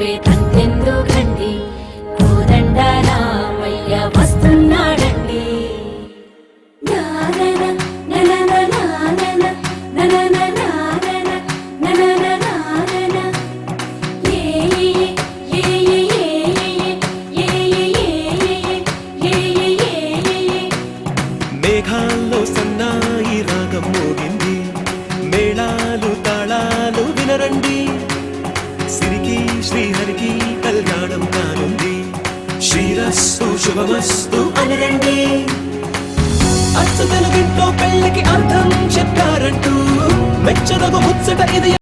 ఊపే తంతెందుకండి కోదండ రామయ్య వస్తున్నాడండి. మేఘాల్లో సన్నాయి రాగం మోగింది, మేళాలు తాళాలు వినరండి. సిరికి శ్రీహరికి కళ్యాణం కానుంది, శ్రీరస్తు శుభమస్తు అనరండి. అచ్చ తెలుగింట్లో పెళ్లికి అర్థం చెప్పారంటూ మెచ్చదగు ముచ్చట ఇది.